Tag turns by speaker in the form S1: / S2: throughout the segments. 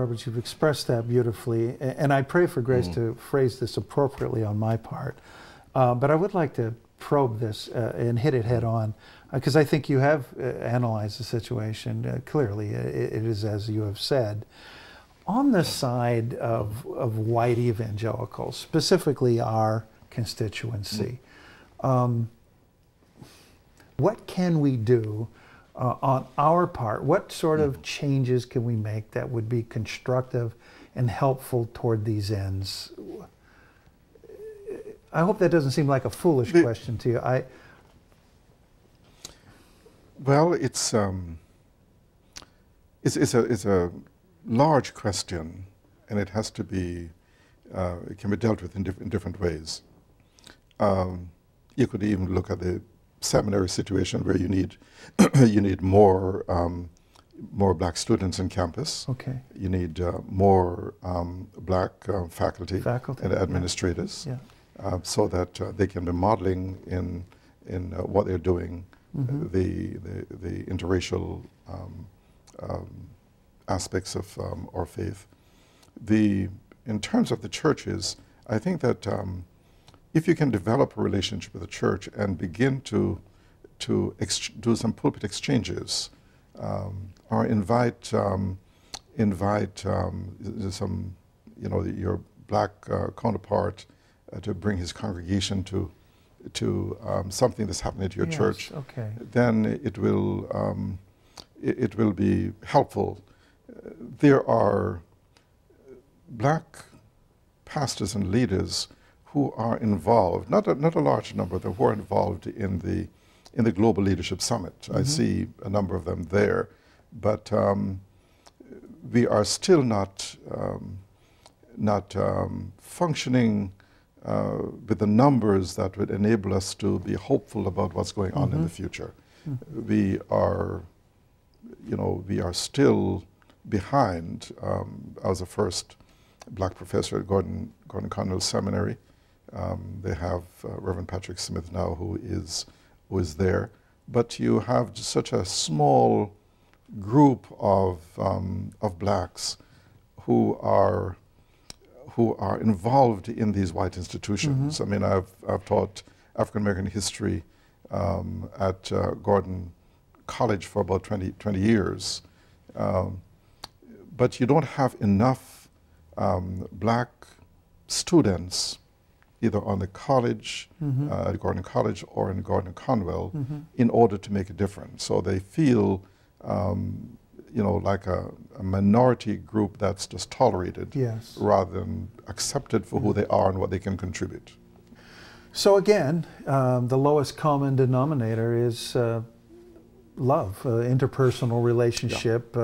S1: Roberts, you've expressed that beautifully, and I pray for grace to phrase this appropriately on my part. But I would like to probe this and hit it head on, because I think you have analyzed the situation clearly. It is as you have said. On the side of white evangelicals, specifically our constituency, what can we do on our part? What sort of changes can we make that would be constructive and helpful toward these ends? I hope that doesn't seem like a foolish question to you.
S2: Well, it's a large question, and it has to be, it can be dealt with in different ways. You could even look at the seminary situation where you need you need more black students in campus.
S1: Okay.
S2: You need more black faculty and administrators, so that they can be modeling in what they're doing, the interracial aspects of our faith. In terms of the churches, I think that if you can develop a relationship with the church and begin to do some pulpit exchanges, or invite some, your black counterpart to bring his congregation to something that's happening at your church, then it will be helpful. There are black pastors and leaders who are involved, not a large number of them, who are involved in the Global Leadership Summit. I see a number of them there, but we are still not functioning with the numbers that would enable us to be hopeful about what's going on in the future. We are still behind. I was the first black professor at Gordon Conwell Seminary. They have Reverend Patrick Smith now, who is there, but you have just such a small group of blacks who are involved in these white institutions. I mean, I've taught African American history at Gordon College for about 20 years, but you don't have enough black students either on the college, at Gordon College, or in Gordon Conwell, in order to make a difference. So they feel, like a minority group that's just tolerated, rather than accepted for who they are and what they can contribute.
S1: So again, the lowest common denominator is love, interpersonal relationship,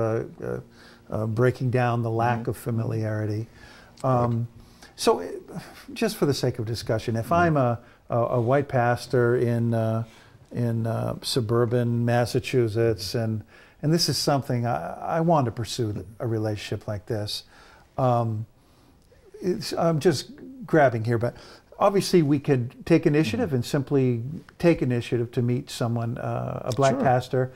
S1: breaking down the lack of familiarity. So, just for the sake of discussion, if I'm a white pastor in suburban Massachusetts, and this is something I want to pursue a relationship like this, I'm just grabbing here, but obviously we could take initiative and simply take initiative to meet someone, a black pastor.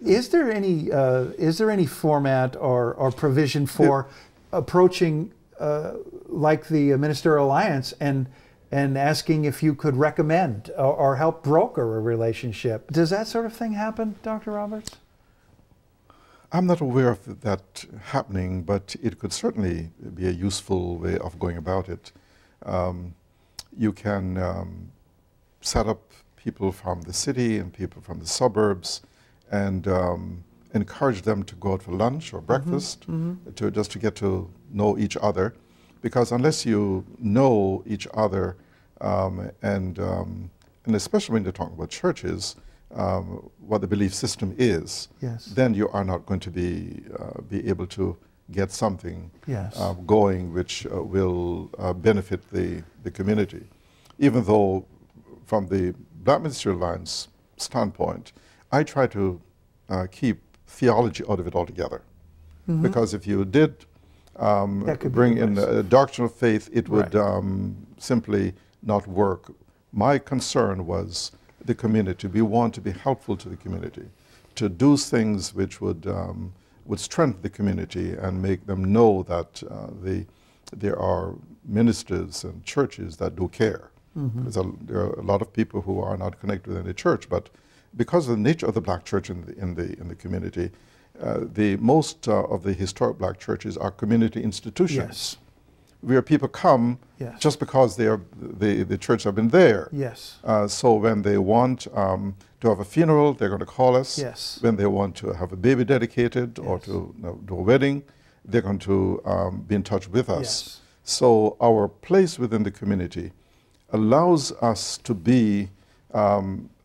S1: Is there any format or provision for approaching like the Ministerial Alliance and asking if you could recommend or help broker a relationship? Does that sort of thing happen, Dr. Roberts?
S2: I'm not aware of that happening, but it could certainly be a useful way of going about it. You can set up people from the city and people from the suburbs and encourage them to go out for lunch or breakfast, just to get to know each other, because unless you know each other, and especially when you're talking about churches, what the belief system is, then you are not going to be able to get something going which will benefit the community. Even though from the Black Ministerial Alliance standpoint, I try to keep theology out of it altogether. Because if you did bring in a doctrinal faith, it would simply not work. My concern was the community. We want to be helpful to the community, to do things which would would strengthen the community and make them know that there are ministers and churches that do care. There are a lot of people who are not connected with any church, but because of the nature of the black church in the community, most of the historic black churches are community institutions.
S1: Yes.
S2: Where people come just because the church have been there.
S1: Yes.
S2: So when they want to have a funeral, they're going to call us.
S1: Yes.
S2: When they want to have a baby dedicated or to do a wedding, they're going to be in touch with us.
S1: Yes.
S2: So our place within the community allows us to be,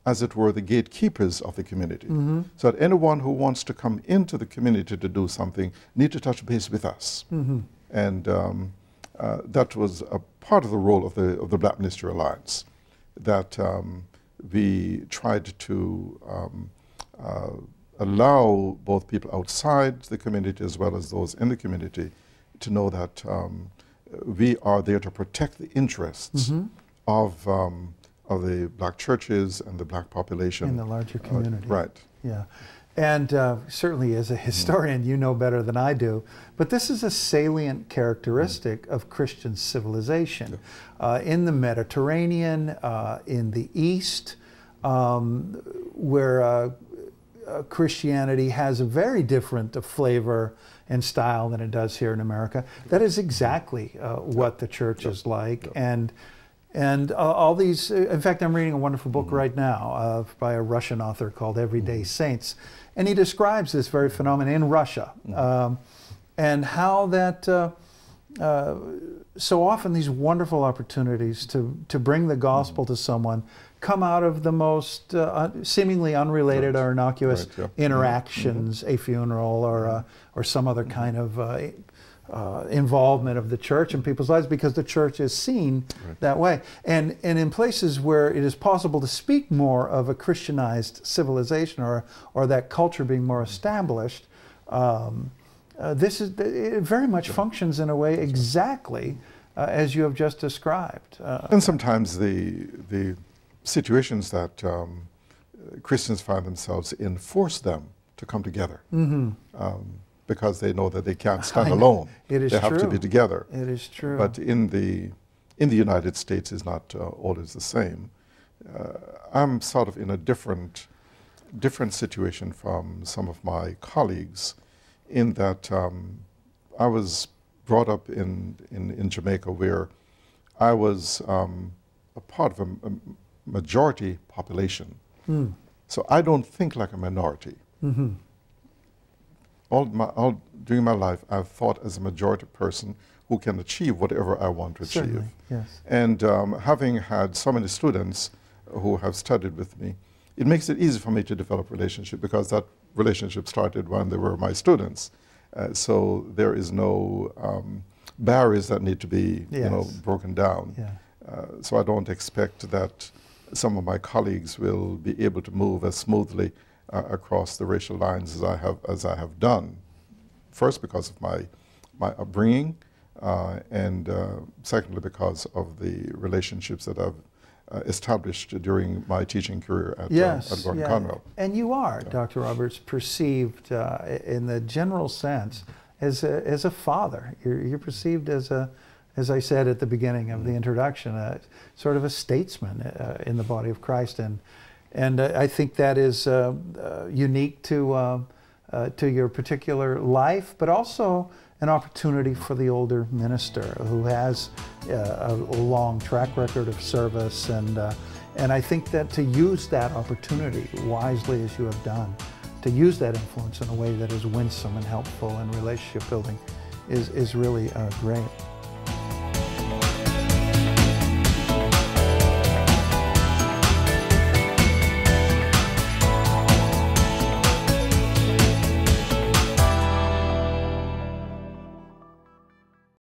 S2: as it were, the gatekeepers of the community. So that anyone who wants to come into the community to do something need to touch base with us. And that was a part of the role of the Black Ministry Alliance, that we tried to allow both people outside the community as well as those in the community to know that we are there to protect the interests of the black churches and the black population.
S1: In the larger community.
S2: Right.
S1: Yeah. And certainly as a historian, you know better than I do, but this is a salient characteristic of Christian civilization. In the Mediterranean, in the East, where Christianity has a very different flavor and style than it does here in America, that is exactly what the church is like. And all these, in fact, I'm reading a wonderful book right now by a Russian author called Everyday Saints, and he describes this very phenomenon in Russia, and how that so often these wonderful opportunities to bring the gospel to someone come out of the most seemingly unrelated or innocuous interactions, a funeral or some other kind of involvement of the church in people's lives, because the church is seen that way. And in places where it is possible to speak more of a Christianized civilization or that culture being more established, it very much functions in a way exactly as you have just described.
S2: And sometimes the situations that Christians find themselves in force them to come together. Because they know that they can't stand alone.
S1: It is
S2: they have to be together.
S1: It is true.
S2: But in the United States, it's not always the same. I'm sort of in a different situation from some of my colleagues, in that I was brought up in Jamaica, where I was a part of a majority population. So I don't think like a minority. During my life, I've thought as a majority person who can achieve whatever I want to achieve.
S1: Certainly, yes.
S2: And having had so many students who have studied with me, it makes it easy for me to develop relationship, because that relationship started when they were my students. So there is no barriers that need to be broken down. So I don't expect that some of my colleagues will be able to move as smoothly across the racial lines as I have done. First, because of my upbringing, and secondly, because of the relationships that I've established during my teaching career at Gordon Conwell.
S1: And you are, Dr. Roberts, perceived in the general sense as a father. You're perceived as I said at the beginning of the introduction, sort of a statesman in the body of Christ, and I think that is unique to your particular life, but also an opportunity for the older minister who has a long track record of service, and I think that to use that opportunity wisely, as you have done, to use that influence in a way that is winsome and helpful and relationship building is really great.